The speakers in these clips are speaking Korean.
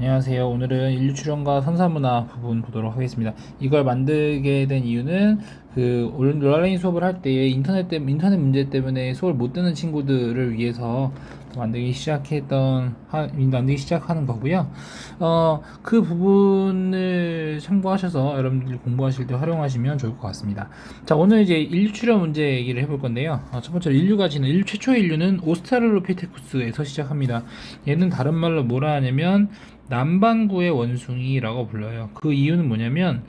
안녕하세요. 오늘은 인류 추론과 선사문화 부분 보도록 하겠습니다. 이걸 만들게 된 이유는 온라인 수업을 할 때 인터넷 문제 때문에 수업을 못 듣는 친구들을 위해서 만들기 시작하는 거고요. 그 부분을 참고하셔서 여러분들이 공부하실 때 활용하시면 좋을 것 같습니다. 자, 오늘 이제 인류 추론 문제 얘기를 해볼 건데요. 첫 번째로 최초의 인류는 오스트랄로피테쿠스에서 시작합니다. 얘는 다른 말로 뭐라 하냐면 남반구의 원숭이라고 불러요. 그 이유는 뭐냐면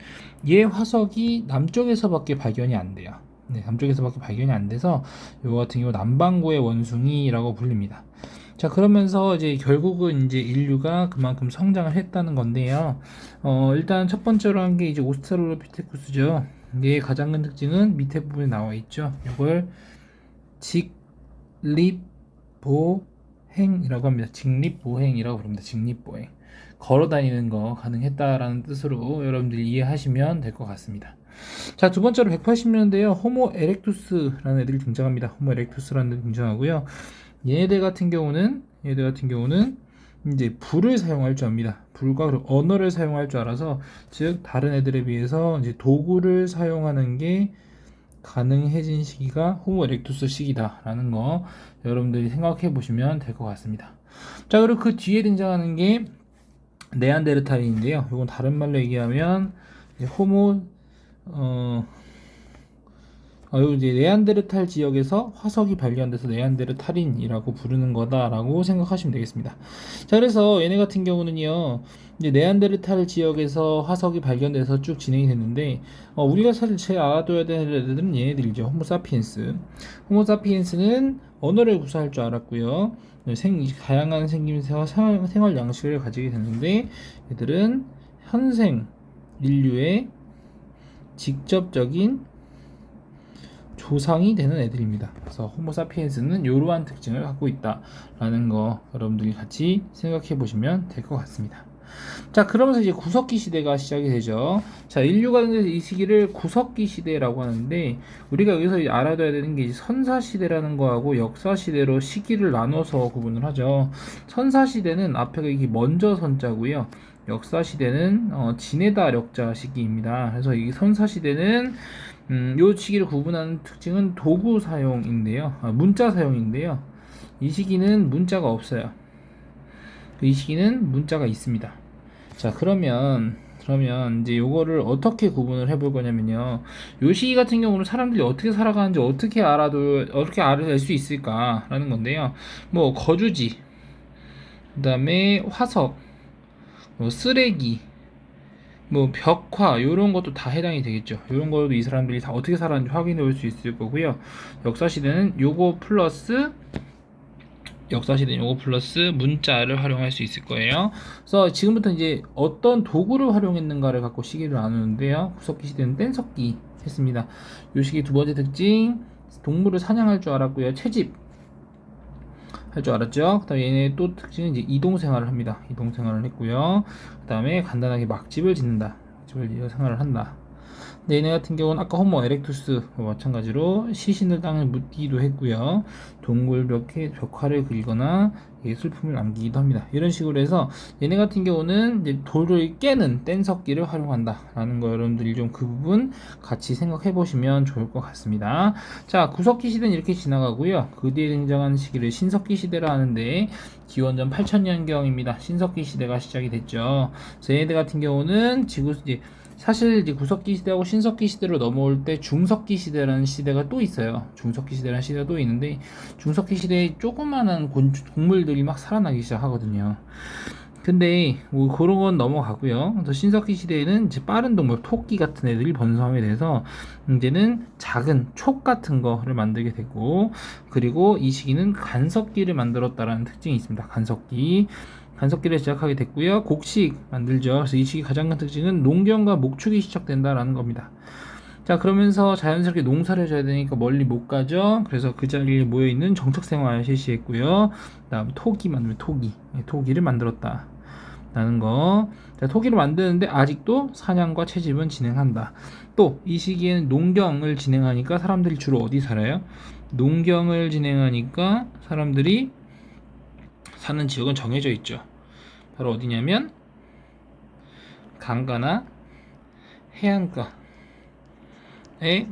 얘 화석이 남쪽에서밖에 발견이 안 돼요. 네, 남쪽에서밖에 발견이 안 돼서 이거 같은 경우 남반구의 원숭이라고 불립니다. 자, 그러면서 이제 결국은 이제 인류가 그만큼 성장을 했다는 건데요. 일단 첫 번째로 한 게 이제 오스트랄로피테쿠스죠. 얘의 가장 큰 특징은 밑에 부분에 나와 있죠. 이걸 직립보행이라고 합니다. 직립보행이라고 부릅니다. 직립보행. 걸어 다니는 거 가능했다라는 뜻으로 여러분들이 이해하시면 될 것 같습니다. 자, 두 번째로 180년대에 호모 에렉투스라는 애들이 등장합니다. 호모 에렉투스라는 애들이 등장하고요. 얘네들 같은 경우는 이제 불을 사용할 줄 압니다. 불과 그리고 언어를 사용할 줄 알아서, 즉 다른 애들에 비해서 이제 도구를 사용하는 게 가능해진 시기가 호모 에렉투스 시기다라는 거 여러분들이 생각해 보시면 될 것 같습니다. 자, 그리고 그 뒤에 등장하는 게 네안데르탈인인데요. 이건 다른 말로 얘기하면 호모 이제 네안데르탈 지역에서 화석이 발견돼서 네안데르탈인이라고 부르는 거다라고 생각하시면 되겠습니다. 자, 그래서 얘네 같은 경우는요, 이제 네안데르탈 지역에서 화석이 발견돼서 쭉 진행이 됐는데, 우리가 사실 제일 알아둬야 되는 애들은 얘네들이죠. 호모사피엔스. 호모사피엔스는 언어를 구사할 줄 알았고요. 다양한 생김새와 생활 양식을 가지게 됐는데, 얘들은 현생 인류의 직접적인 조상이 되는 애들입니다. 그래서 호모사피엔스는 이러한 특징을 갖고 있다라는 거 여러분들이 같이 생각해 보시면 될 것 같습니다. 자, 그러면서 이제 구석기 시대가 시작이 되죠. 자, 인류가 이 시기를 구석기 시대라고 하는데, 우리가 여기서 알아둬야 되는 게 선사 시대라는 거하고 역사 시대로 시기를 나눠서 구분을 하죠. 선사 시대는 앞에 이게 먼저 선자고요. 역사 시대는 지내다 력자 시기입니다. 그래서 이 선사 시대는 요 시기를 구분하는 특징은 도구 사용인데요. 문자 사용인데요. 이 시기는 문자가 없어요. 이 시기는 문자가 있습니다. 자, 그러면 이제 요거를 어떻게 구분을 해볼 거냐면요. 요 시기 같은 경우는 사람들이 어떻게 살아가는지 어떻게 알 수 있을까라는 건데요. 뭐 거주지, 그다음에 화석, 뭐 쓰레기, 뭐 벽화 요런 것도 다 해당이 되겠죠. 요런 것도 이 사람들이 다 어떻게 살았는지 확인해 볼 수 있을 거고요. 역사시대는 요거 플러스 문자를 활용할 수 있을 거예요. 그래서 지금부터 이제 어떤 도구를 활용했는가를 갖고 시기를 나누는데요. 구석기 시대는 뗀석기 했습니다. 요 시기 두 번째 특징, 동물을 사냥할 줄 알았고요. 채집 할 줄 알았죠. 그 다음에 얘네 또 특징은 이제 이동 생활을 합니다. 이동 생활을 했고요. 그 다음에 간단하게 막집을 짓는다. 막집을 생활을 한다. 근데 얘네 같은 경우는 아까 호모 에렉투스와 마찬가지로 시신을 땅에 묻기도 했고요. 동굴 벽화를 그리거나 예술품을 남기기도 합니다. 이런 식으로 해서 얘네 같은 경우는 이제 돌을 깨는 뗀석기를 활용한다라는 거 여러분들이 좀 그 부분 같이 생각해 보시면 좋을 것 같습니다. 자, 구석기 시대는 이렇게 지나가고요. 그 뒤에 등장하는 시기를 신석기 시대라 하는데 기원전 8000년경입니다. 신석기 시대가 시작이 됐죠. 그래서 얘네들 같은 경우는 사실 이제 구석기 시대하고 신석기 시대로 넘어올 때 중석기 시대라는 시대가 또 있어요. 중석기 시대라는 시대가 또 있는데, 중석기 시대에 조그마한 동물들이 막 살아나기 시작하거든요. 근데 뭐 그런 건 넘어가고요. 그래서 신석기 시대에는 이제 빠른 동물, 토끼 같은 애들이 번성하게 돼서 이제는 작은 촉 같은 거를 만들게 되고, 그리고 이 시기는 간석기를 만들었다라는 특징이 있습니다. 간석기를 시작하게 됐고요. 곡식 만들죠. 그래서 이 시기 가장 큰 특징은 농경과 목축이 시작된다라는 겁니다. 자, 그러면서 자연스럽게 농사를 져야 되니까 멀리 못 가죠. 그래서 그 자리에 모여있는 정착생활을 실시했고요. 다음 토기를 만들었다 라는 거. 자, 토기를 만드는데 아직도 사냥과 채집은 진행한다. 또 이 시기에는 농경을 진행하니까 사람들이 주로 어디 살아요? 농경을 진행하니까 사람들이 사는 지역은 정해져 있죠. 바로 어디냐면 강가나 해안가에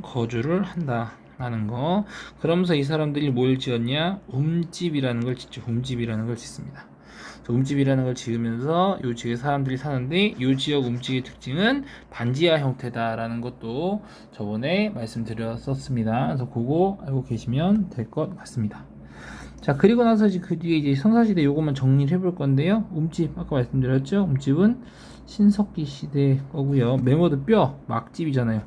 거주를 한다라는 거. 그러면서 이 사람들이 뭘 지었냐? 움집이라는 걸 짓죠. 움집이라는 걸 짓습니다. 움집이라는 걸 지으면서 이 지역에 사람들이 사는데 이 지역 움집의 특징은 반지하 형태다라는 것도 저번에 말씀드렸었습니다. 그래서 그거 알고 계시면 될 것 같습니다. 자, 그리고 나서 이제 그 뒤에 이제 선사시대 요것만 정리를 해볼 건데요. 움집 아까 말씀드렸죠. 움집은 신석기 시대 거고요. 맹어도 뼈 막집이잖아요.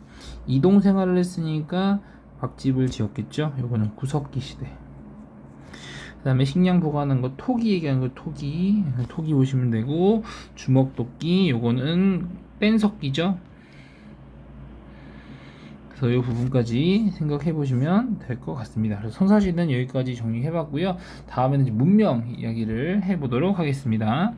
이동 생활을 했으니까 막집을 지었겠죠. 요거는 구석기 시대. 그 다음에 식량 보관하는 거 토기 얘기하는 거 토기 보시면 되고, 주먹도끼 요거는 뺀석기죠. 그래서 이 부분까지 생각해 보시면 될 것 같습니다. 그래서 선사시대는 여기까지 정리해 봤고요. 다음에는 이제 문명 이야기를 해 보도록 하겠습니다.